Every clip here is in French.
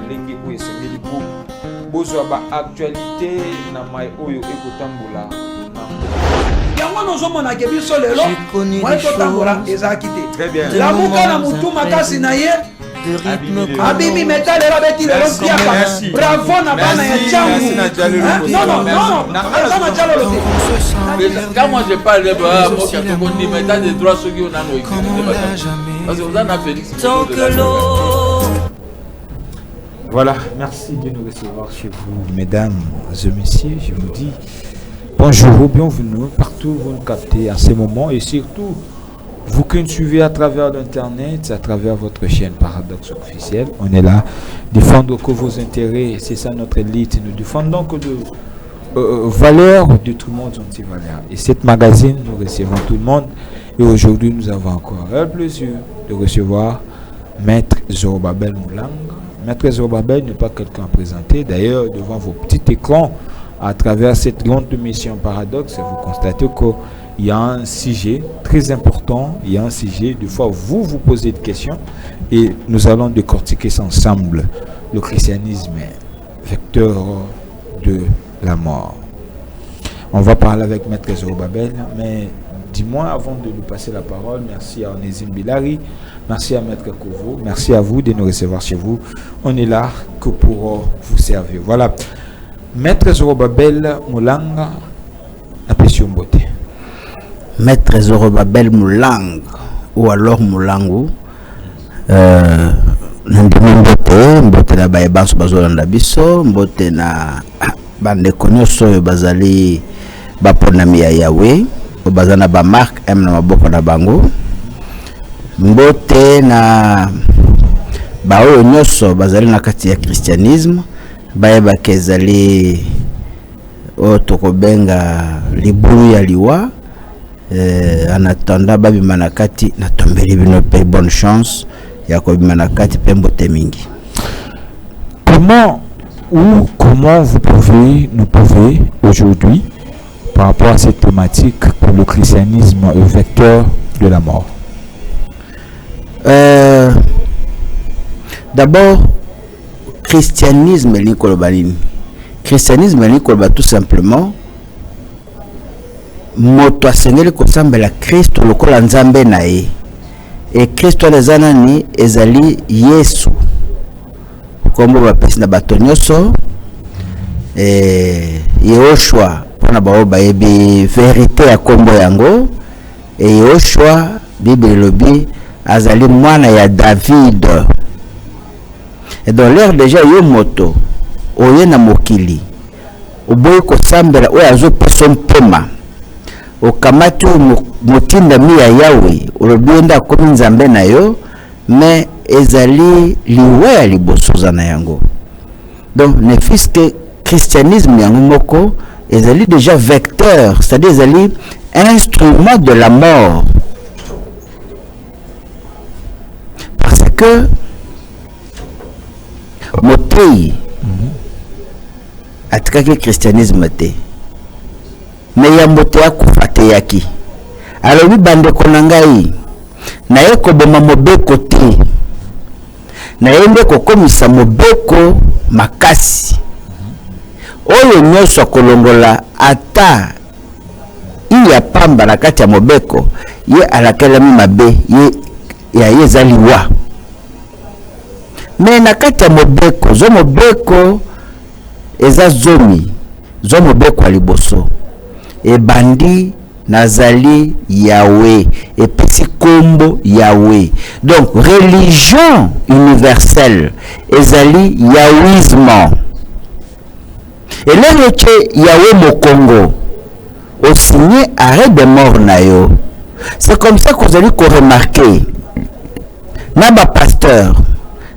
lenge oyo esengeli po bozwa baactualité na mai oyo ekotambola na yango nozomona ke biso lelo moi totambola ezalaki te lamuka na mutu makasi na ye abimi metal lelo abeti lelo piaka bravo na bana ya ntango eza na jalolo te. Quand moi je parle de on dit métal de droit ceux qui ont un parce que vous en avez Félix. Voilà, merci de nous recevoir chez vous, mesdames et messieurs. Je vous dis bonjour, bienvenue partout où vous nous captez à ce moment et surtout vous qui nous suivez à travers l'internet, à travers votre chaîne Paradoxe officielle. On est là, défendre que vos intérêts, c'est ça notre élite. Nous défendons que de valeurs de tout le monde sont des valeurs. Et cette magazine, nous recevons tout le monde. Et aujourd'hui, nous avons encore le plaisir de recevoir Maître Zorobabel Moulanga. Maître Zorobabel n'est pas quelqu'un à présenter. D'ailleurs, devant vos petits écrans, à travers cette grande mission Paradoxe, vous constatez qu'il y a un sujet très important. Il y a un sujet, des fois, vous posez des questions et nous allons décortiquer ça ensemble. Le christianisme, vecteur de la mort. On va parler avec Maître Zorobabel, mais dis-moi avant de lui passer la parole, merci à Onésime Bilari, merci à Maître Kovo, merci à vous de nous recevoir chez vous. On est là que pour vous servir. Voilà. Maître Zorobabel Moulanga, apprécié beauté. Maître Zorobabel Moulanga, ou alors Moulangu, nandimi mbote na bayebanso bazolanda biso mbote na bandeko nyonso oyo bazali baponami ya Yahweh oyo baza na bamarke m na maboko na bango mbote na baoyo nyonso bazali na kati ya christianisme bayebaka ezali oyo tokobenga libulu ya liwa en attendant babima na kati natombeli bino pe bonne chance ya kobima na kati pe mbote mingi. Comment vous pouvez nous prouver aujourd'hui par rapport à cette thématique pour le christianisme vecteur de la mort? D'abord, christianisme christianisme tout simplement moto asengeli kosambela Kristo lokola nzambe na ye et Kristo lezana ni ezali Yesu kombo bapesi na bato nyonso Yehoshua pona bao bayebi vérité ya kombo yango et Yehoshua Bible lobi azali mwana ya David et dans l'air déjà yo moto oye na mokili oboyi kosambela oyo azopesa mpema okamati motinda mi ya Yahweh olobi nda komi nzambe na yo mais ezali liwa ya liboso na yango. Donc ne fils que christianisme yango moko ezali déjà vecteur, c'est-à-dire ezali instrument de la mort, parce que motei atikaki christianisme te mais ya moto ya kufa te yaki alobi bandeko na ngai na ye koboma mobeko te na ye nde kokomisa mobeko makasi oyo nyonso kolongola ata iya pamba na kati ya mobeko ye alakelami mabe ye eza liwa me na kati ya mobeko zo mobeko eza zomi zo mobeko ya liboso ebandi nazali Yahweh et puis kombo Yahweh. Donc religion universelle ezali Yahwisme. Et là que Yahweh mo Congo au signé arrêt de mort na yo. C'est comme ça que vous allez remarquer na ba pasteur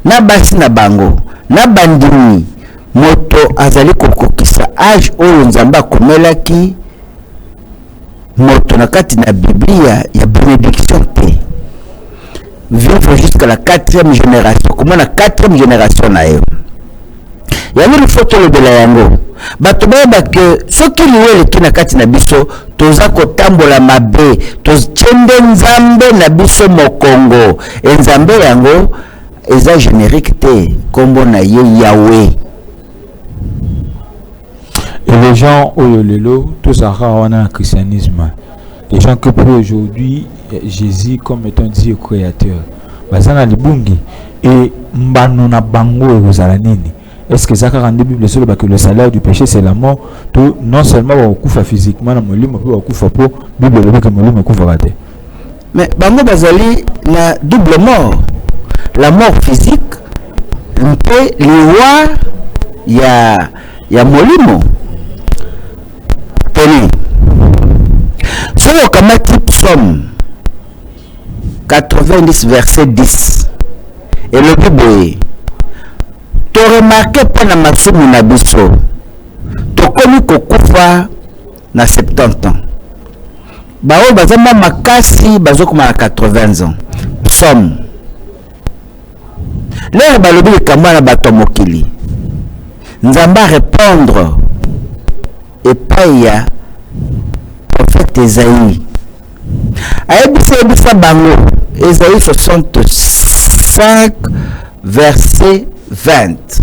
na basi na bango na bandimi moto azali kokokisa âge oyo nzamba akomelaki moto na kati na Biblia ya bénédiction te vivre jusqu'à la 4e génération. Comment la 4e génération na yo ya une photo le bela yango bato ba que soki liwele kina kati na biso toza kotambola mabe tozende nzambe na biso mokongo nzambe yango eza générique te kombo na ye Yahweh. Et les gens au lelo tout ça on a un christianisme. Les gens qui prient aujourd'hui Jésus comme étant Dieu créateur. Bazana libungi et mbano na bango ezalanini. Est-ce que ça rend la Bible sur que le salaire du péché c'est la mort? Tout non seulement on coufa physiquement na molimo pe on coufa po Bible le que molimo coufa raté. Mais bango bazali la double mort. La mort physique mpe liwa ya molimo. Teni. Sur kamati psaume 90 verset 10. Et le Bible to remarqué pendant ma somme na biso to komi kokufa na 70 ans bao bazama makasi bazokoma na 80 ans psaume l'air balobi kamwa na bato mokili nzamba répondre et paya prophète Esaïe ayebisa bango Esaïe 65 verset 20.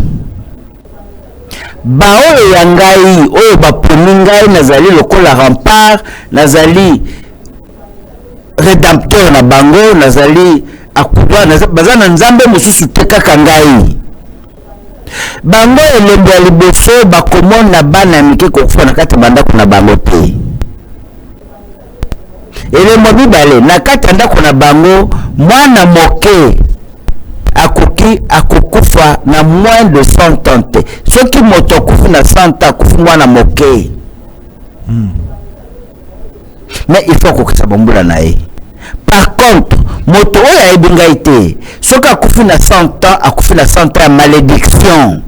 Baoyo ya ngai oyo baponi ngai nazali lokola rempart, nazali rédempteur na bango, nazali akudwa baza na nzambe mosusu te kaka ngai. Bango elembo ya liboso bakomona bana ya mike kokufa na kati bandako na bango te. Elembo mibale na kati ndako na bango mwana moke akoki akokufa na moins de 100 ans te. Soki moto akufi na 100 ans akufi mwana moke. Mais il faut kokisa bombula na ye. Par contre, moto oyo ayebi ngai te. Soki akufi na 100 ans akufi na 100 ans ya malédiction.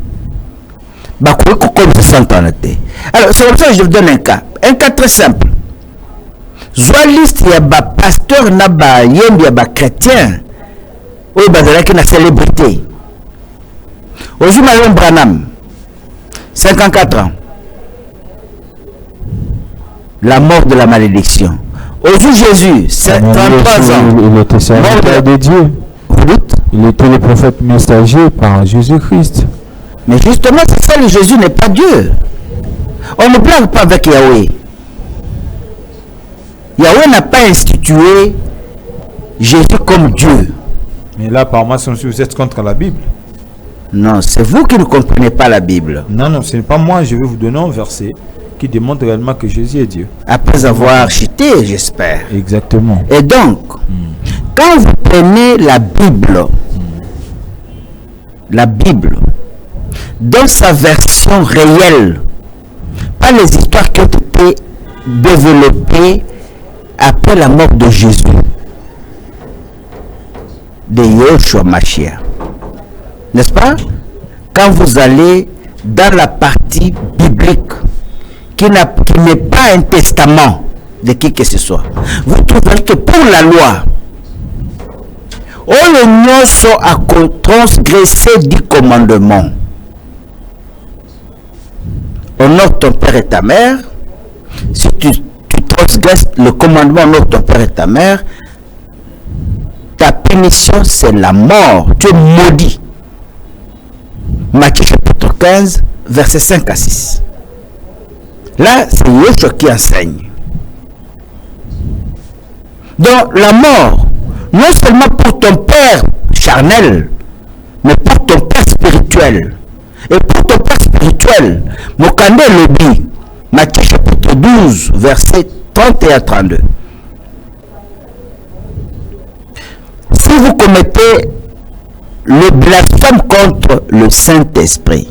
Bakoki kokomisa 100 ans te. Alors, c'est comme ça que je vous donne un cas. Un cas très simple. Zwa liste ya ba pasteur na ba yembi ya ba chrétien. Oui, bazalaki na célébrité. Aujourd'hui, Marion Branham, 54 ans. La mort de la malédiction. Aujourd'hui, Jésus, 33 ans. Il était serviteur de Dieu. Il était le prophète messager par Jésus-Christ. Mais justement, c'est ça, le Jésus n'est pas Dieu. On ne blague pas avec Yahweh. Yahweh n'a pas institué Jésus comme Dieu. Mais là, par moi, vous êtes contre la Bible. Non, c'est vous qui ne comprenez pas la Bible. Non, ce n'est pas moi. Je vais vous donner un verset qui démontre réellement que Jésus est Dieu. Après avoir chuté, j'espère. Exactement. Et donc, quand vous prenez la Bible, dans sa version réelle, pas les histoires qui ont été développées après la mort de Jésus, de Yoshua Mashiach. N'est-ce pas? Quand vous allez dans la partie biblique qui n'est pas un testament de qui que ce soit, vous trouverez que pour la loi, on a transgressé 10 commandements. Honore ton père et ta mère. Si tu transgresses le commandement honore ton père et ta mère, ta punition c'est la mort. Tu es maudit. Matthieu chapitre 15, versets 5 à 6. Là, c'est Yeshua qui enseigne. Donc, la mort, non seulement pour ton père charnel, mais pour ton père spirituel. Et pour ton père spirituel, Mokande Lobi, Matthieu chapitre 12, versets 31 à 32. Si vous commettez le blasphème contre le Saint-Esprit,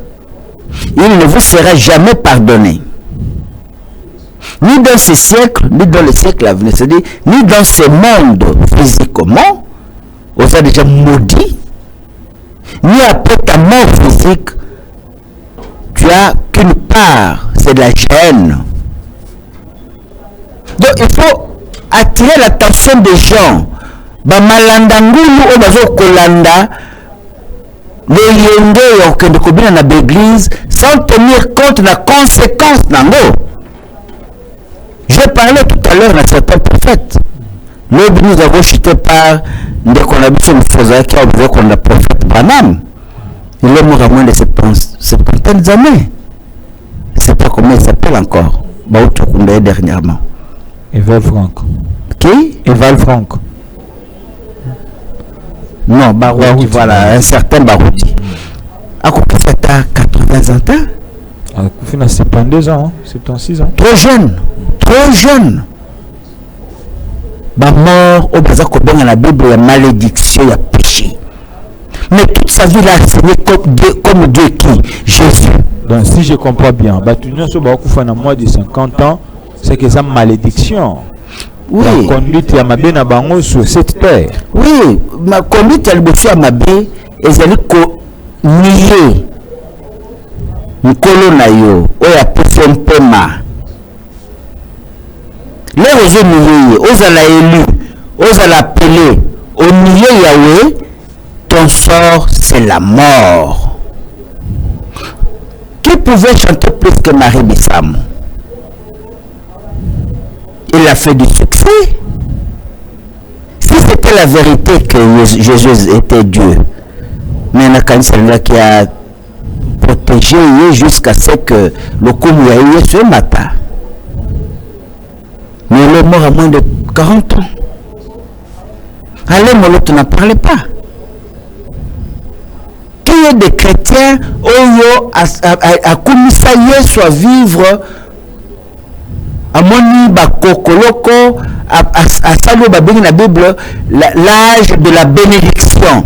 il ne vous sera jamais pardonné. Ni dans ce siècle, ni dans le siècle à venir, c'est-à-dire, ni dans ce monde physiquement, on s'est déjà maudit, ni après ta mort physique, tu as qu'une part, c'est de la gêne. Donc il faut attirer l'attention des gens. Bamalanda ngulu o bazo kolanda le yenge yo kende kobina na l'église sans tenir compte de la conséquence nango. Je parlais tout à l'heure d'un certain prophète nous avons chuté par des qu'on a besoin de faire qui a besoin qu'on a prophète Branham. Il est mort à moins de 70 années. Je ne sais pas comment il s'appelle encore. Baoutou Koundé dernièrement. Eval Franck. Qui? Eval Franck. Non, Barouti, voilà, un certain Barouti. À quoi fait à 80 ans? À Koufina 72 ans, hein? 76 ans. Trop jeune. Trop jeune. Bah mort au bazar qu'on dans la Bible, il y a malédiction, il y a péché. Mais toute sa vie là, c'est comme Dieu qui? Jésus. Donc si je comprends bien, bah tu n'as pas à moins de 50 ans, c'est que ça malédiction. Oui. La conduite à ma bien à bango sur cette terre. Oui, ma conduite à l'bossé à ma bien, et j'ai nié. Nkolo na yo, oya pese mpema. Les ozo nié, oza la élu, oza la appelé, au nié Yahweh, ton sort c'est la mort. Qui pouvait chanter plus que Marie Bissamo? Il a fait du succès. Si c'était la vérité que Jésus était Dieu, mais il y a quelqu'un qui a protégé jusqu'à ce que le coup lui a eu ce matin. Mais il est mort à moins de 40 ans. Allez, mon tu n'en parlais pas. Qui est des chrétiens a commis ça soit vivre à moni bakokoloko à saluer babini la Bible l'âge de la bénédiction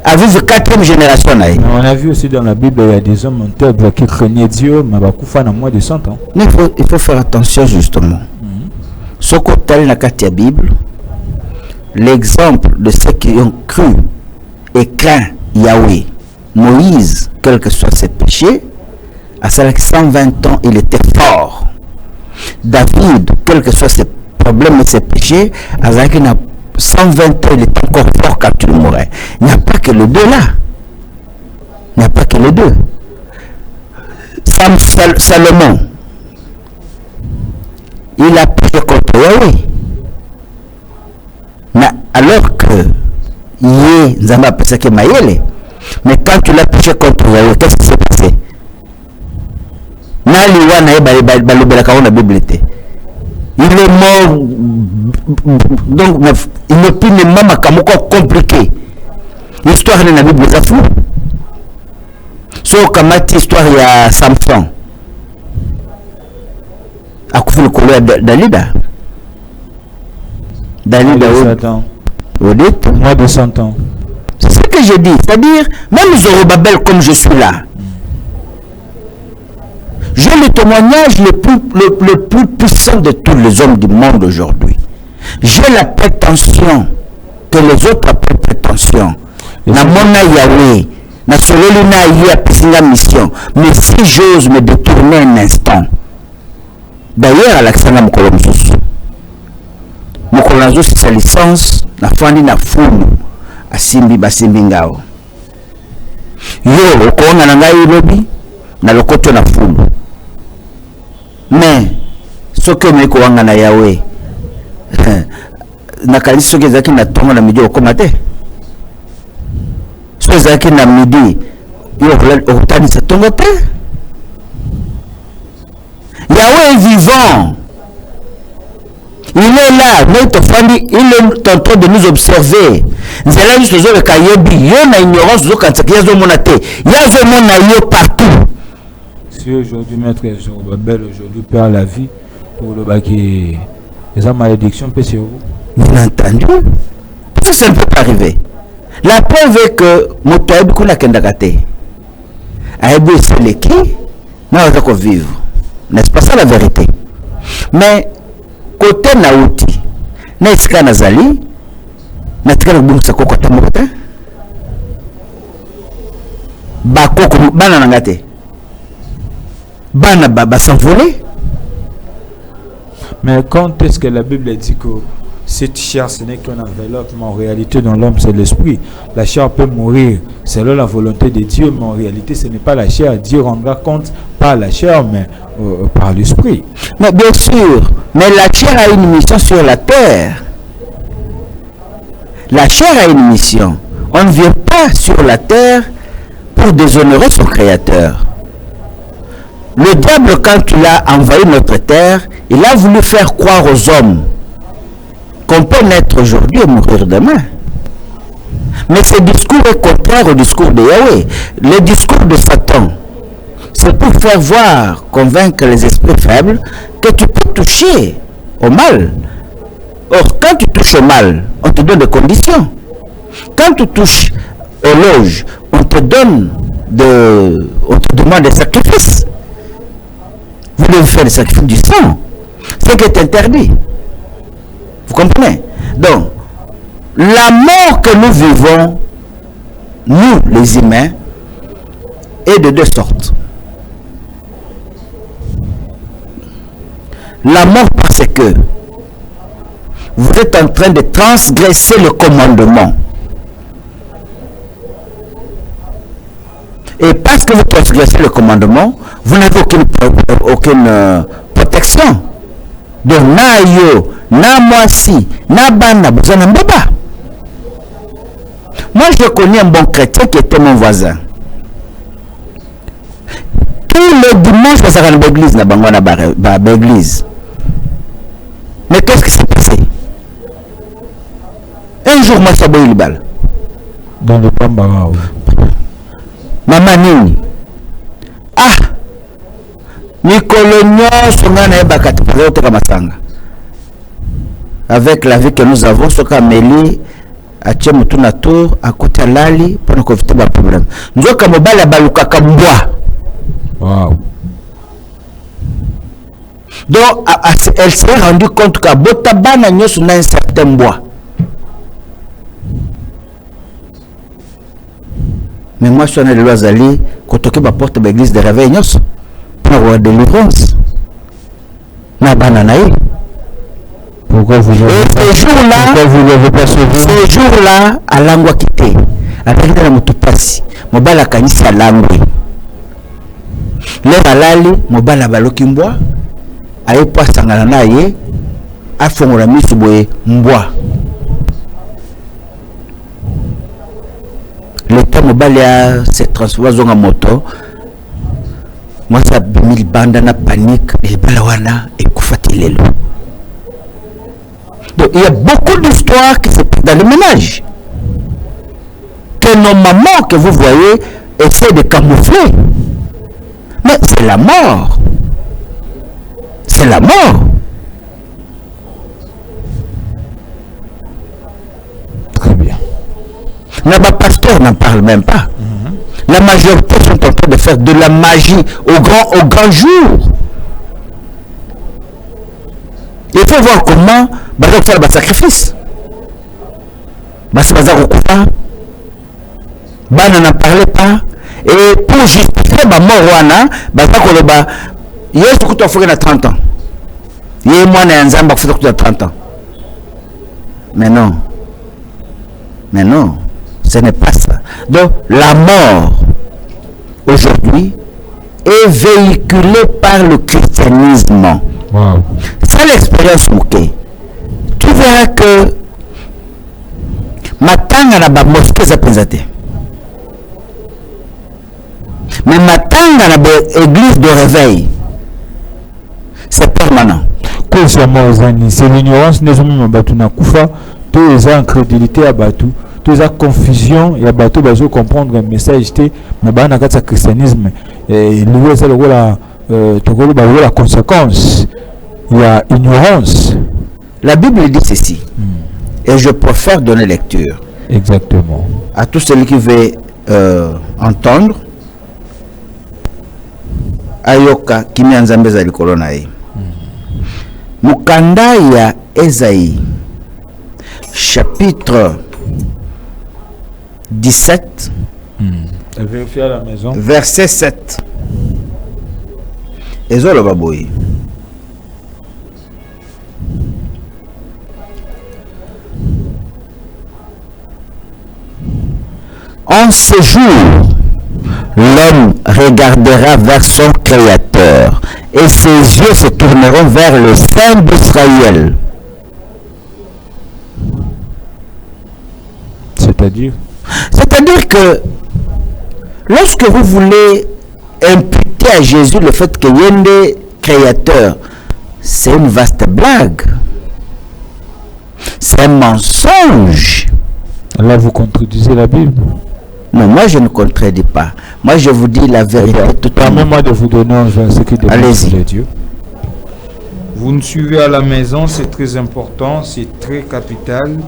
à vivre 4e génération. On a vu aussi dans la Bible il y a des hommes en qui craignaient Dieu mais bakufa na moins de 100 ans. Mais il faut faire attention justement. Ce côté la la Bible, l'exemple de ceux qui ont cru et craint Yahweh, Moïse, quels que soient ses péchés, à 120 ans il était fort. David, quels que soient ses problèmes et ses péchés, à 120 ans, il est encore fort quand il mourrait. Il n'y a pas que les deux là. Il n'y a pas que les deux. Salomon, il a péché contre Yahweh. Mais alors que Yé, Nzamba a pensé que Maïele, mais quand il a péché contre Yahweh, qu'est-ce qui s'est passé? Il est mort, donc il ne peut même pas compliqué. L'histoire de la Bible est fou. Sauf que l'histoire il y a Samson. À coup de couleur Dalida. Dalida au dit moins de 100 ans. C'est ce que je dis, c'est-à-dire même Zorobabel comme je suis là. J'ai le témoignage le plus puissant de tous les hommes du monde aujourd'hui. J'ai la prétention que les autres appellent prétention. Na mona Yahweh, na sololina yi apisinga mission. Mais si j'ose me détourner un instant, d'ailleurs Alexandre Mokolo Msusu, Mokolo Nazo c'est sa licence, na fandi na fulu, asimbi basimbi ngao. Yo, okona na ngai lobi, na lokoto na fulu. Mais ce que me koanga na Yahweh na kanisi soki ezaki na tongo na midi okomate so ezaki na midi yo okotanisa tongo te. Yahweh est vivant, il est là, notre famille, il est en train de nous observer. Nzela juste les autres kayebi yo na ignorance zo kansaki yazo monate yazo mona yo partout. Si aujourd'hui maître Zorobabel aujourd'hui perd la vie pour le bac les malédictions peut sur vous. Bien entendu. Ça ne peut pas arriver. La preuve est que Motoabi kuna kendakate. Aïbou c'est qui n'a pas qu'on vivre. N'est-ce pas ça la vérité? Mais côté Naouti, n'est-ce qu'à Nazali, n'est-ce qu'à Boursa Kokota Mokota? Bakoko Bananangate. Bana Baba s'envoler. Mais quand est-ce que la Bible dit que cette chair ce n'est qu'un enveloppe, mais en réalité dans l'homme c'est l'esprit. La chair peut mourir selon la volonté de Dieu, mais en réalité ce n'est pas la chair. Dieu rendra compte pas la chair mais par l'esprit. Mais bien sûr, mais la chair a une mission sur la terre. La chair a une mission. On ne vient pas sur la terre pour déshonorer son créateur. Le diable, quand il a envahi notre terre, il a voulu faire croire aux hommes qu'on peut naître aujourd'hui et mourir demain. Mais ce discours est contraire au discours de Yahweh. Le discours de Satan, c'est pour faire voir, convaincre les esprits faibles que tu peux toucher au mal. Or, quand tu touches au mal, on te donne des conditions. Quand tu touches au loge, on te demande des sacrifices. Vous devez faire des sacrifices du sang. C'est ce qui est interdit. Vous comprenez? Donc, la mort que nous vivons, nous les humains, est de deux sortes. La mort parce que vous êtes en train de transgresser le commandement. Et parce que vous transgressez le commandement, vous n'avez aucune protection. Donc, na yo, na moisi, na bana, vous en avez pas. Moi, je connais un bon chrétien qui était mon voisin. Tous les dimanches, je suis à l'église, l'église. Mais qu'est-ce qui s'est passé? Un jour, moi, je suis à Boïlibal. Dans le Pambara. Maman Nini. Ah! Avec la vie que nous avons, ce qu'a mêlé à Tchemutuna Tour, à côté de Lali, pour nous éviter le problème. Nous avons comme bala baluka kamboa. Wow. Donc, elle s'est rendue compte qu'à Botabana, nous avons un certain bois. Mais moi, je suis allé de l'Oazali, quand on a porte de l'église de réveil, pour avoir de délivrance. Na bananaï. Pourquoi vous l'avez pas sauvé? Ce jour-là, à l'angwa quitté, avec la motopasi, mobala kanisi à l'angwa. L'air à l'ali, mobala balokimboa, aye pas sangana ye, a fongola misuboye mboa. Le temps mobala s'est transformé en moto. Moi, ça a mis le bandana panique et balawana et koufatilelo. Donc, il y a beaucoup d'histoires qui se passent dans le ménage. Que nos mamans que vous voyez essaient de camoufler. Mais c'est la mort. C'est la mort. Très bien. Mais ma pasteur n'en parle même pas. La majorité sont en train de faire de la magie au grand jour. Il faut voir comment Bazar faire le sacrifice. Bazar Okufa. Bana n'en parlait pas. Et pour justifier ma mort, Bazar Koloba, il y a ce que tu as fait à 30 ans. Il y a moi un Zamba qui fait 30 ans. Mais non. Mais non. Ce n'est pas ça. Donc, la mort, aujourd'hui, est véhiculée par le christianisme. Wow. C'est l'expérience moquée. Tu verras que matanga na ba mosquée za pensate. Mais matanga na ba église de réveil. C'est permanent. C'est l'ignorance des hommes batu na kufa, tous les incrédulité à batu. Toute la confusion, il y a bateau bazo comprendre un message té mais bana kata christianisme et lui c'est la conséquence. Il y a ignorance. La Bible dit ceci. Et je préfère donner lecture. Exactement. À tous ceux qui veulent entendre ayoka kimi nzambe za likolo na ye. Mukanda ya Esaïe chapitre 17 Vérifier à la maison. Verset 7. Ezolo baboyi. En ce jour, l'homme regardera vers son Créateur et ses yeux se tourneront vers le Saint d'Israël. C'est-à-dire que lorsque vous voulez imputer à Jésus le fait qu'il y ait des créateurs, c'est une vaste blague. C'est un mensonge. Là, vous contredisez la Bible. Non, moi je ne contredis pas. Moi je vous dis la vérité. Permettez-moi de vous donner un verset qui démontre les dieux. Vous nous suivez à la maison, c'est très important, c'est très capital,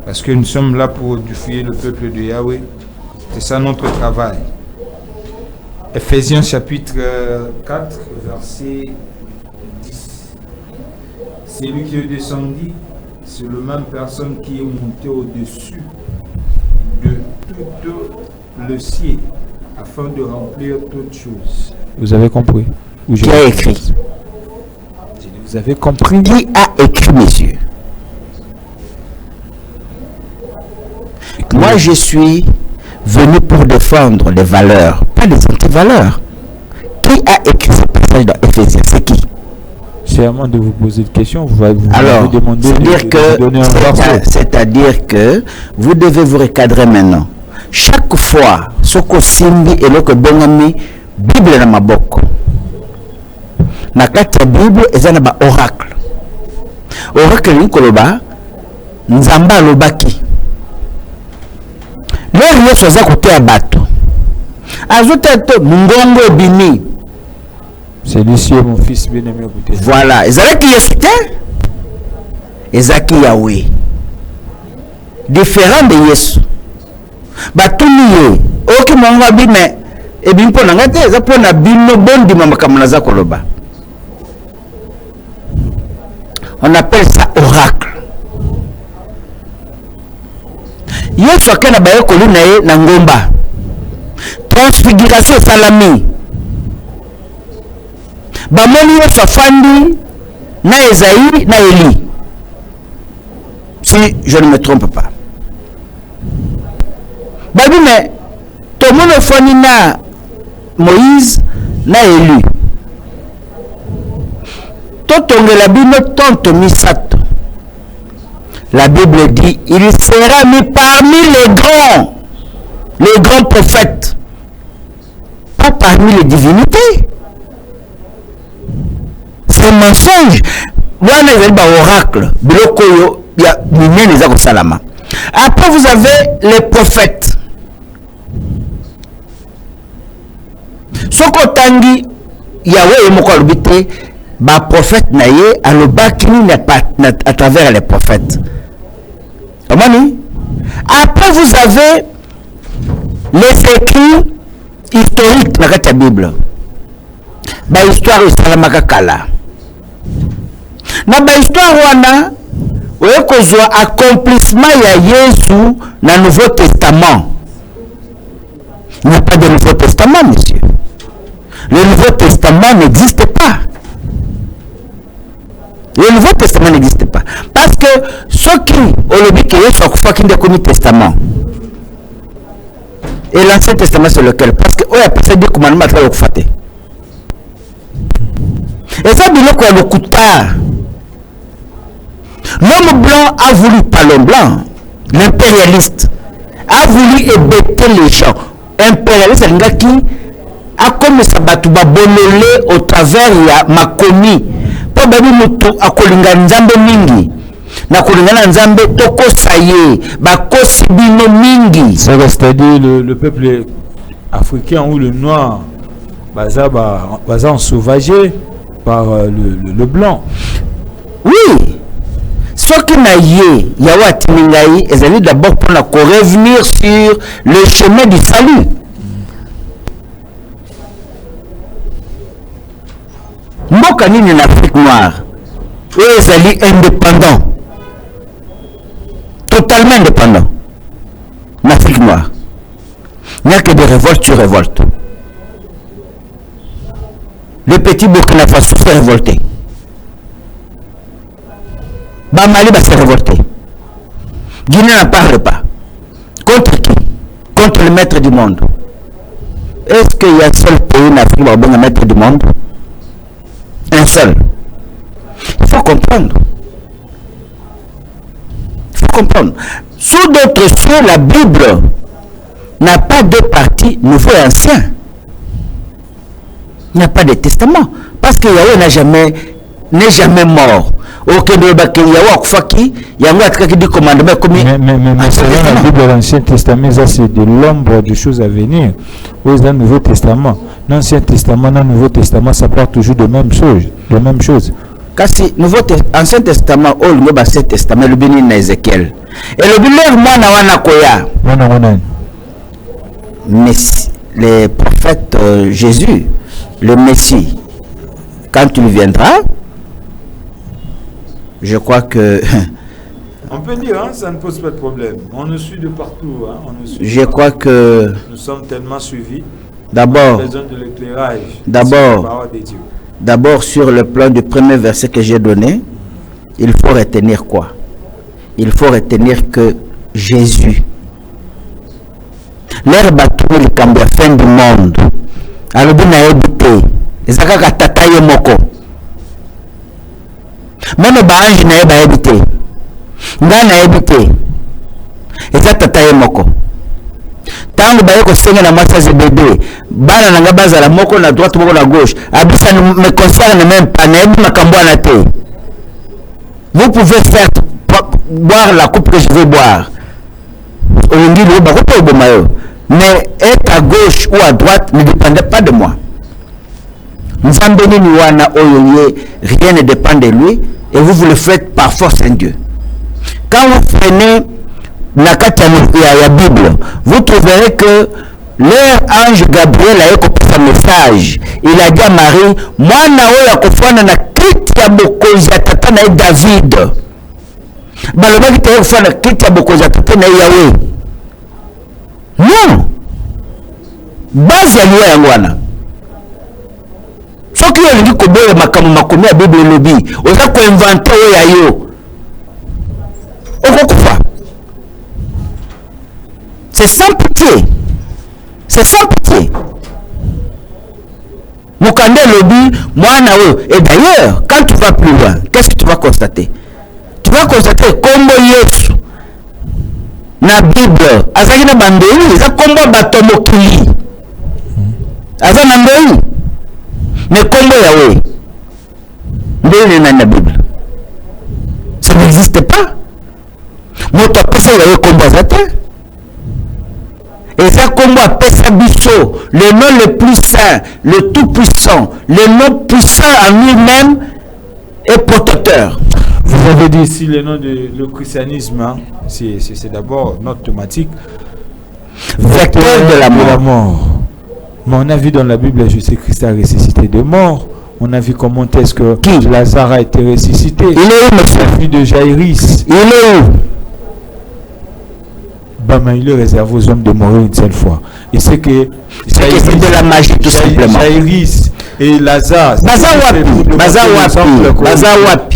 parce que nous sommes là pour édifier le peuple de Yahweh. C'est ça notre travail. Ephésiens chapitre 4, verset 10. C'est lui qui est descendu, c'est le même personne qui est monté au-dessus de tout le ciel, afin de remplir toutes choses. Vous avez compris? Qui a écrit? Vous avez compris? Qui a écrit, messieurs? Moi, je suis venu pour défendre les valeurs, pas les anti-valeurs. Qui a écrit ce passage dans Ephésiens? C'est qui? C'est à moi de vous poser une question. Vous alors, demander c'est-à-dire que vous devez vous recadrer maintenant. Chaque fois, ce que Simbi et le que Bongami, Bible na maboko. Na kati ya Bible eza na ba oracle. Oracle ni koloba nzamba lobaki. Lelo yeso za kotea bato. Azote to mungongo ebimi. C'est Lucie, mon fils bien-aimé. Voilà, ezalaki yesu te. Ezaki Yahweh. Différent de Yesu. Batuni ye. Oki mongo abime. Ebi mpo na ngate eza po na bino bondi makamana za koloba. On appelle ça oracle. Yesu akena baye koluna ye na ngomba. Transfiguration salami. Bamoni Yesu afandi na Esaïe na Élie. Si je ne me trompe pas. Babi mais tout le monde afandi na Moïse na Élie. La Bible tente misato. La Bible dit il sera mis parmi les grands prophètes, pas parmi les divinités. C'est un mensonge. Oracle. Après vous avez les prophètes. Sokotangi Yahweh Mokolbite. Ba prophète naye alobakini à travers les prophètes. Après vous avez les écrits historiques dans la Bible. Ba histoire salamaka kala. Na ba histoire wana oyekozwa accomplissement ya Yesu na Nouveau Testament. Il n'y a pas de Nouveau Testament, monsieur. Le Nouveau Testament n'existe pas. Le Nouveau Testament n'existe pas. Parce que ceux qui ont dit que Yesu a fait un testament. Et l'Ancien Testament c'est lequel? Parce que il y a passé des commandements à travers le faté. Et ça dit que le couta. L'homme blanc a voulu, pas l'homme blanc, l'impérialiste a voulu hébéter les gens. Impérialiste, c'est un gars qui a comme ça battu au travers de Makomi. Babi mutu akolinga nzambe mingi na kolingana nzambe tokosaye bakosi bino mingi. C'est-à-dire le peuple africain ou le noir baza en sauvagé par le blanc. Oui. Ce qui n'a yé yawa timingai ezali d'abord pour revenir sur le chemin du salut. Mboka nini en Afrique noire ezali indépendant, totalement indépendant en Afrique noire. Il n'y a que des révoltes sur révoltes. Le petit Burkina Faso s'est révolté. Mali va se révolter. Guinée n'en parle pas. Contre qui? Contre le maître du monde. Est-ce qu'il y a un seul pays en Afrique qui va être maître du monde? Un seul. Il faut comprendre. Il faut comprendre. Sous d'autres cieux, la Bible n'a pas deux parties, nouveau et ancien. Il n'y a pas de testament. Parce que Yahweh n'est jamais mort. Mais selon la Bible, l'Ancien Testament, ça c'est de l'ombre des choses à venir. Dans le Nouveau Testament, l'Ancien Testament, dans le Nouveau Testament, ça parle toujours de même chose, de même chose. Kasi Ancien Testament, le Ancien Testament, le béni na Ézéchiel. Et le béni mwana wana koya. Mais le prophète Jésus, le Messie, quand il viendra, je crois que... On peut dire, hein, ça ne pose pas de problème. On nous suit de partout. Hein, on nous suit je crois que... Nous sommes tellement suivis. D'abord, on a besoin de l'éclairage. D'abord, sur le plan du premier verset que j'ai donné, il faut retenir quoi? Il faut retenir que Jésus, l'herbe a trouvé le cambia fin du monde. Alors, vous n'avez habité. Et ça a tataye moko. Même les anges n'avaient pas habité. Nga n'a habité. Et ça tataye moko. Tant que vous avez na mwasa zebede, bana nanga baza la moko na droite moko na gauche. Abisa ne me concerne même pas, n'aime ma camboana te. Vous pouvez faire boire la coupe que je veux boire. Mais être à gauche ou à droite ne dépendait pas de moi. Rien ne dépend de lui et vous le faites par force en Dieu. Quand vous prenez la Bible, vous trouverez que leur ange Gabriel a écouté un message. Il a dit à Marie, moi na kofana na kiti ya bokonzi ya tata na David. Balobaki te kofana kiti ya bokonzi ya tata na Yahweh. Non. Base ya liwa yango wana. Soki olingi koboya makambo makomi ya Bible elobi, oza ko inventer oyo ya yo. Okokufa. C'est sans pitié. C'est sans pitié. Mokande lobi, mwana oyo. Et d'ailleurs, quand tu vas plus loin, qu'est-ce que tu vas constater? Tu vas constater kombo Yesu na Bible azaki na bandeli eza kombo bato mokili. Aza na ndoi. Mais kombo Yahweh ndeli na na Bible. Ça n'existe pas. Moto apesa Yahweh kombo azate. Et ça kombo apesa biso, le nom le plus saint, le tout puissant, le nom puissant en lui-même et protecteur. Vous avez dit ici le nom de le christianisme, hein? C'est d'abord notre thématique. Vecteur de la mort. Mais on a vu dans la Bible, Jésus-Christ a ressuscité de mort. On a vu comment est-ce que Lazare a été ressuscité. Il est où, monsieur? La fille de Jaïris. Il est où? Mais il est réservé aux hommes de mourir une seule fois. Et c'est que c'est de la magie tout simplement. Jaïris et Lazare. Bazawapi.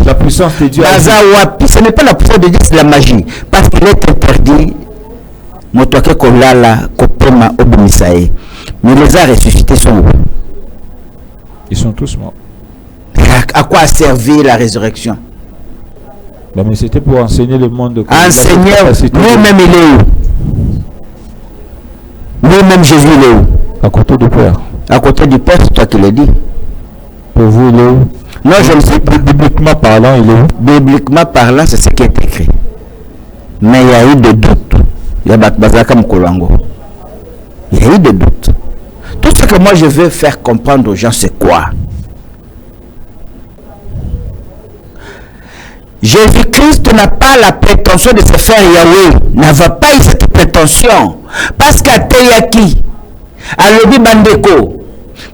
La puissance de Dieu. Bazawapi. Ce n'est pas la puissance de Dieu, c'est la magie. Parce qu'il est interdit. Motoake kolala kopema obumisae. Mais les a ressuscités sont où? Ils sont tous morts. À quoi a servi la résurrection? Mais c'était pour enseigner le monde. Enseigner, lui-même il est où? Lui-même Jésus il est où? À côté du Père. À côté du Père, c'est toi qui l'as dit. Pour vous, il est où? Non, je ne sais pas. Bibliquement parlant, il est où? Bibliquement parlant, c'est ce qui est écrit. Mais il y a eu des doutes. Il y a eu des doutes. Tout ce que moi je veux faire comprendre aux gens, c'est quoi? Jésus-Christ n'a pas la prétention de se faire Yahweh. N'avait pas eu cette prétention. Parce qu'à Teyaki, à l'obi bandeko,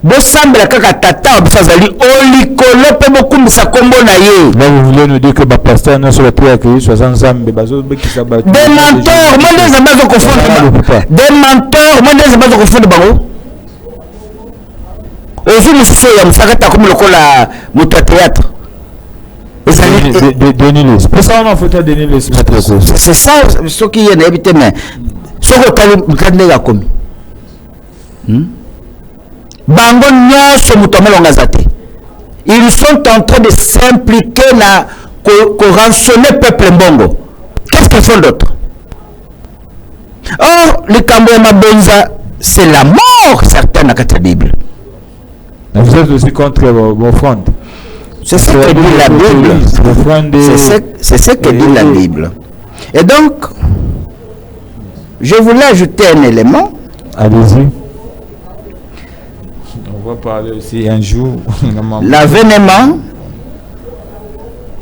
bosambela kaka tata obisazali olikolo pe bokumbisa kombo na ye. Là vous voulez nous dire que pasteur non sur le toit que soit ensemble bazo bekisa ba. Des menteurs, moi des abazo confondre. Des menteurs, moi des abazo confondre bango. Ozu musisi ya musakata comme lokola moto théâtre. C'est ça, on a fait donner les c'est ça ce qui est habité mais ce que tu as commis bango nyonso mutomelo zate ils sont en train de s'impliquer na ko rançonner peuple mbongo. Qu'est-ce qu'ils font d'autre? Or, le Kamboya Benza, c'est la mort certaine dans la Bible. Vous êtes aussi contre vos frondes. C'est ce que dit la Bible. C'est ce que dit la Bible. Et donc, je voulais ajouter un élément. Allez-y. On va parler aussi un jour. L'avènement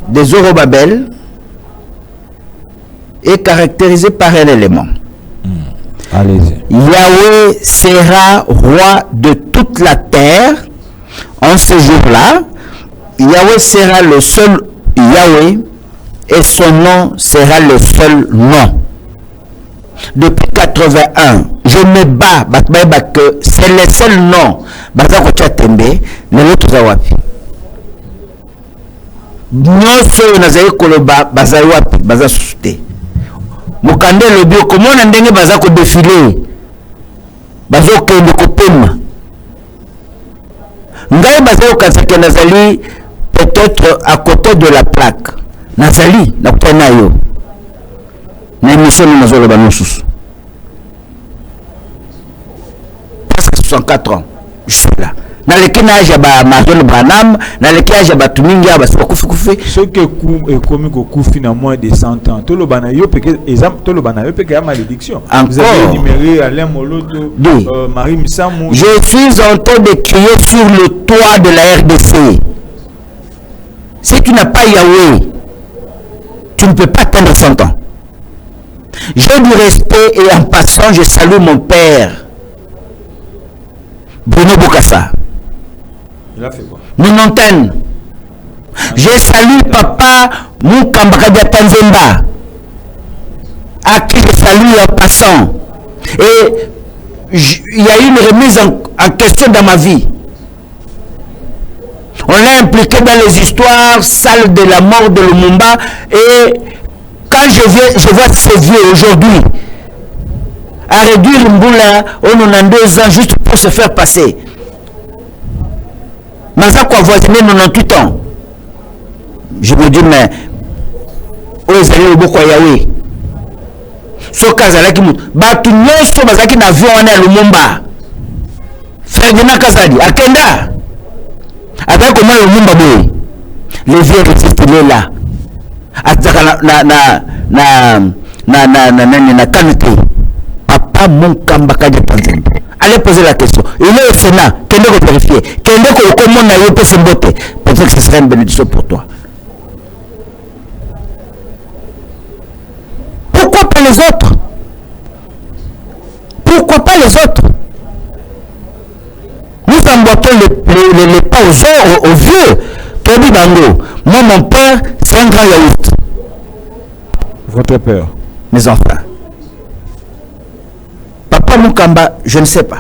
des Zorobabel est caractérisé par un élément. Allez-y. Yahweh sera roi de toute la terre en ce jour-là. Yahweh sera le seul Yahweh et son nom sera le seul nom. Depuis 81, je me bats que c'est le seul nom. Bazako Tchatembe, le l'autre Zawapi. Nyoso nazali koloba bazali wapi baza susute. Mokande le bio comment on ndenge bazako défiler. Bazoko kende kopema. Ngai bazako kasaka nazali peut-être à côté de la plaque. Nazali na kutana yo. Na émission nazolo banosusu. Presque 64 ans. Je suis là. Dans le cas de Marion Branham, dans le cas de Tumingi, ce qui est commis au coup finalement de 100 ans, tout le banayo peut que malédiction. Vous avez énuméré Alain Moloto, Marie Missamou. Je suis en train de crier sur le toit de la RDC. Si tu n'as pas Yahweh, tu ne peux pas atteindre 100 ans. J'ai du respect et en passant, je salue mon père, Bruno Bokassa. Il a fait quoi? Ninontaine. Je salue papa Moukambakadia Tanzemba, à qui je salue en passant. Et il y a eu une remise en question dans ma vie. On est impliqué dans les histoires sales de la mort de Lumumba. Et quand je vois ces vieux aujourd'hui à réduire Mboula au 92 ans juste pour se faire passer. Mazako a voisiné 98 ans. Je me dis, mais où est-ce que beaucoup Yahweh? Soka Zalaki Mout. Batu Nyoso Bazaki n'avion en Lumumba. Ferdinand Kazadi, Akenda. Avec comment Lumumba boy. Les vieux restent là. Ataka na kanute. Papa Moukambaka de Tanzanie. Allez poser la question. Il est au Sénat. Qu'est-ce que vous vérifiez? Qu'est-ce que vous avez fait? Peut-être que ce serait une bénédiction pour toi. Pourquoi pas les autres? Pourquoi pas les autres? Nous emboîtons les pas aux vieux. Tobi Bango. Moi, mon père, c'est un grand yaourt. Votre père? Mes enfants. Papa Moukamba, je ne sais pas.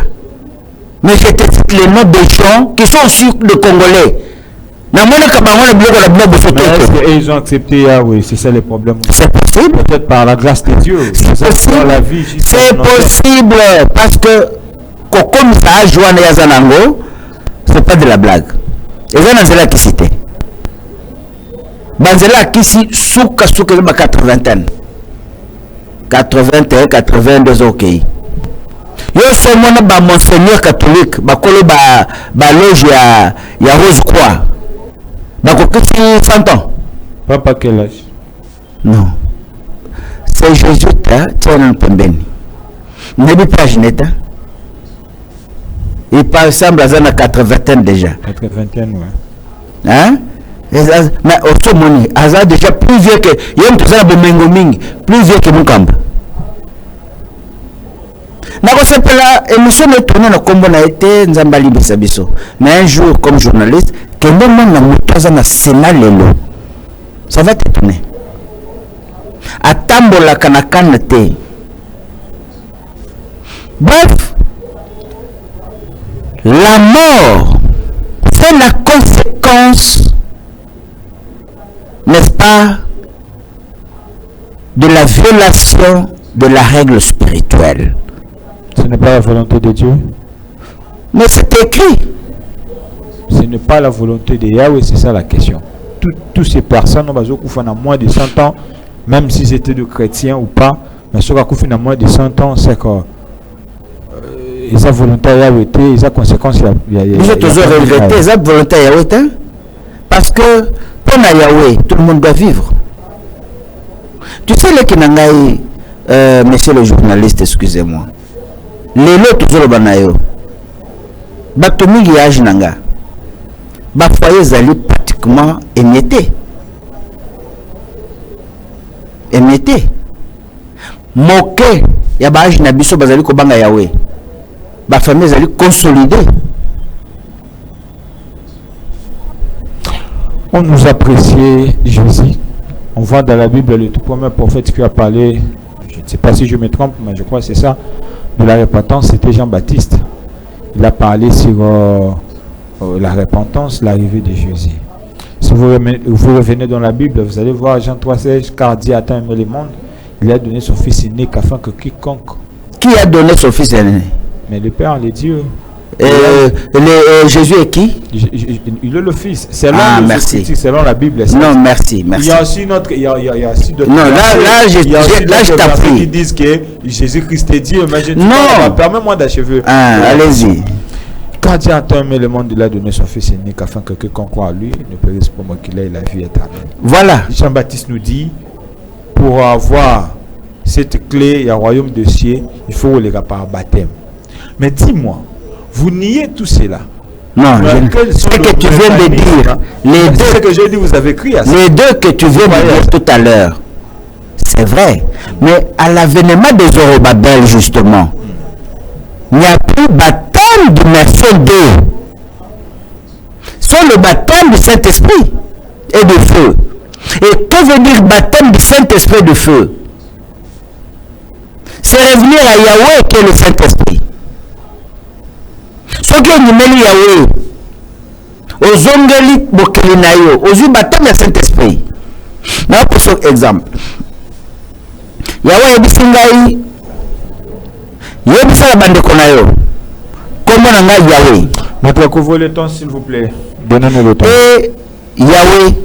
Mais je te cite les noms des gens qui sont aussi de Congolais. Et ils ont accepté Yahweh, c'est ça le problème. C'est possible. Peut-être par la grâce de Dieu. C'est possible. La vie, c'est possible parce que comme ça, Joanne Yazanango, c'est pas de la blague. Et ça, Nanzela qui cité. Banzela qui cite Souka 80. 81, 82, ok. Yo somona ba monseigneur catholique bakolo ba loge ya Rose Croix. Bakokisi 100 ans. Papa quel âge? Non. C'est Jésus tiens pembeni. Nebi pas Gineta. Il par semble à 80 déjà. 80 ouais. Hein? Mais au somoni, Aza déjà plus vieux que yem tout ça plus vieux que Mukamba. Émission est tournée dans combo na été Nzambali Bisabiso. Mais un jour, comme journaliste, que même na mutoza na Sénat lelo. Ça va t'étonner. Atambola kanakana te. Bref, la mort, c'est la conséquence, n'est-ce pas, de la violation de la règle spirituelle. Ce n'est pas la volonté de Dieu. Mais c'est écrit. Ce n'est pas la volonté de Yahweh, c'est ça la question. Toutes ces personnes ont moins de 100 ans, même si c'était de chrétiens ou pas, Mais ce qui fait moins de 100 ans, c'est que ils ont volontaire ils ont conséquence. Vous êtes toujours regretté, ils ont volontaire parce que pour Yahweh, tout le monde doit vivre. Tu sais, les Kinangaï, monsieur le journaliste, excusez-moi, les lots toujours le banayo, Batomi Yaj Nanga, Bafoye Zali pratiquement émietté. Émietté. Moké, Yabaj Nabiso Bazali Kobanga Yahweh. Ma famille est consolidée. On nous apprécie Jésus. On voit dans la Bible le tout premier prophète qui a parlé, je ne sais pas si je me trompe, mais je crois que c'est ça, de la repentance, c'était Jean-Baptiste. Il a parlé sur la repentance, l'arrivée de Jésus. Si vous revenez dans la Bible, vous allez voir Jean 3,16, car Dieu a tant aimé le monde, il a donné son fils unique afin que quiconque. Qui a donné son fils unique? Mais le Père, le Dieu. Jésus est qui? Il est le Fils. Selon merci. Selon la Bible. Non, merci. Il y a aussi notre. Il y a aussi d'autres. Non, là, je t'appuie. Qui disent que Jésus-Christ est Dieu. Mais je dis non. Permets-moi d'achever. Allez-y. Quand Dieu a tant aimé le monde, il a donné son Fils unique afin que quiconque croit à lui ne périsse pas, moi qu'il ait la vie éternelle. Voilà. Jean-Baptiste nous dit, pour avoir cette clé, il y a un royaume de cieux, il faut les par baptême. Mais dis-moi, vous niez tout cela? Non, ce que tu viens de dire, les deux, ce que j'ai dit, vous avez écrit à ça. Les deux que tu viens de dire tout à l'heure, c'est vrai. Mais à l'avènement des Zorobabel, justement, il n'y a plus baptême d'immersion d'eau. C'est le baptême du Saint-Esprit et de feu. Et que veut dire baptême du Saint-Esprit et de feu? C'est revenir à Yahweh qui est le Saint-Esprit. Ce qui est numéro Yahweh, aux ongeli bokelinayo, aux baptême du Saint-Esprit. Là, pour cet exemple, Yahweh ebisingai, yebisa la bande konayo, comment on a Yahweh. Notre couvre le temps, s'il vous plaît. Donnez-nous le temps. Et Yahweh,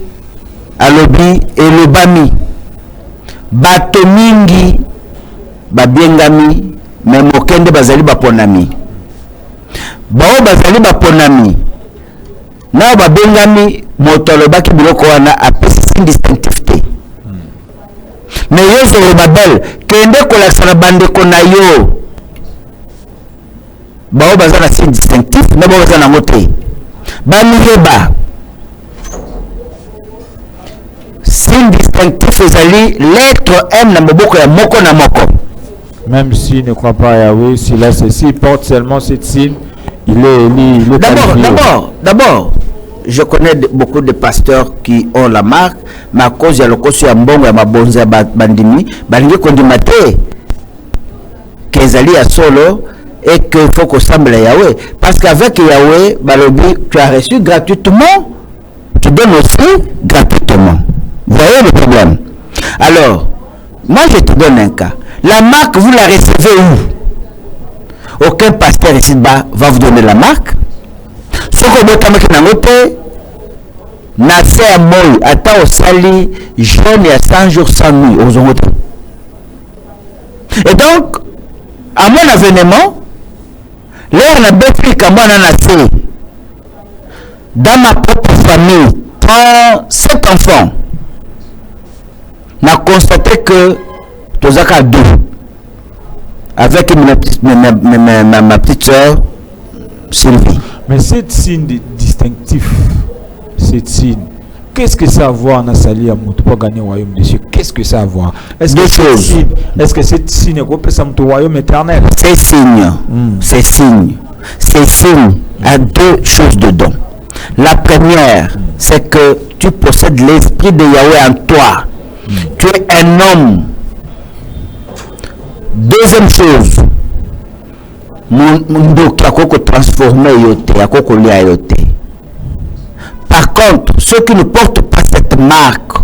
alobi, et le bami, batomingi, babiengami, mais mokende bazali baponami. Bao bazali baponami. Na babengami motolobaki biloko wana apesi indistinctivité. Mais yo Zorobabel kende kolakisa na bandeko na yo. Bao bazana si distinctif na bao bazana mote. Bamiyeba. Signe distinctif ezali lettre M na moboko ya moko na moko. Même s'il ne croit pas à Yahweh, s'il porte seulement cette signe, il est D'abord, je connais beaucoup de pasteurs qui ont la marque, mais à cause de l'okosu ya mbongo ya mabonza ya bandimi, balingi kondimate kezali ya solo et qu'il faut qu'on semble à Yahweh. Parce qu'avec Yahweh, balobi, tu as reçu gratuitement, tu donnes aussi gratuitement. Vous voyez le problème? Alors, moi je te donne un cas. La marque, vous la recevez où? Aucun pasteur ici-bas va vous donner la marque. Ce que vous avez Nassé à Moï, attends au sali, jeûne à 100 jours sans nuit aux autres. Et donc, à mon avènement, l'air n'a pas pris qu'à moi nassé. Dans ma propre famille, 37 enfants, n'a constaté que Tozaka 2 avec ma petite soeur Sylvie. Mais cette signe distinctif, cette signe, qu'est-ce que ça a à voir dans Sali à Moutou pour gagner le royaume de Dieu? Qu'est-ce que ça a à voir? Est-ce que cette signe représente le royaume éternel? Ces signes, ces signes à deux choses dedans. La première, c'est que tu possèdes l'esprit de Yahweh en toi. Tu es un homme. Deuxième chose, par contre, ceux qui ne portent pas cette marque,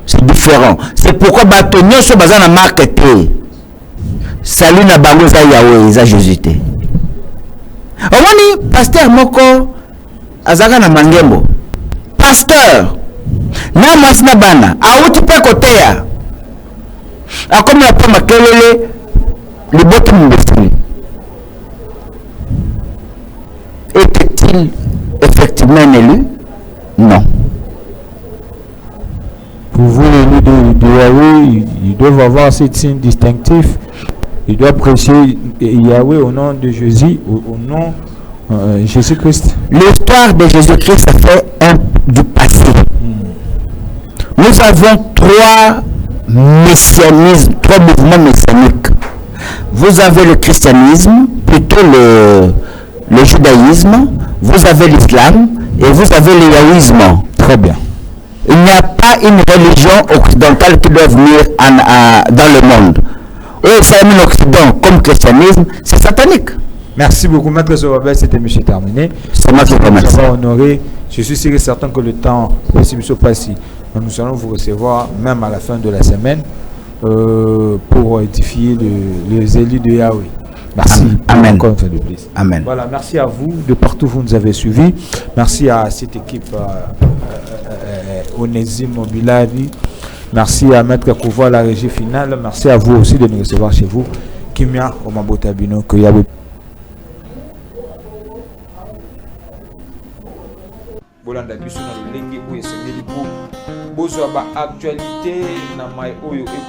c'est différent. C'est pourquoi Batonio se base na marque. Salut na bango za Yahweh, za Jésus. Omoni pasteur moko azaka na mangembo. pasteur na mwasi na bana auti pe koteya akomi apo makelele liboto mbesini. Était-il effectivement un élu? Non. Pour vous, l'élu de Yahweh, ils doivent avoir ces signes distinctifs. Ils doivent prêcher Yahweh au nom de Jésus, au nom de Jésus-Christ. L'histoire de Jésus-Christ fait du passé. Nous avons trois messianismes, trois mouvements messianiques. Vous avez le christianisme, plutôt le judaïsme, vous avez l'islam et vous avez le yahouisme. Très bien. Il n'y a pas une religion occidentale qui doit venir dans le monde. Et ça en Occident comme christianisme, c'est satanique. Merci beaucoup, Maître Zorobel. Cette émission est terminée. C'est moi qui vous remercie. Honoré. Je suis sûr et certain que le temps possible se passe. Nous allons vous recevoir même à la fin de la semaine pour édifier les élus de Yahweh. Merci. Amen. Encore une fois de plus. Amen. Voilà, merci à vous de partout où vous nous avez suivis. Merci à cette équipe Onésime Mobilari. Merci à Maître Kouva, la régie finale. Merci à vous aussi de nous recevoir chez vous. Kimia Omabotabino, que Yahweh. Bolanda biso na lolenge oyo esengeli po bozwa ba actualité na mai oyo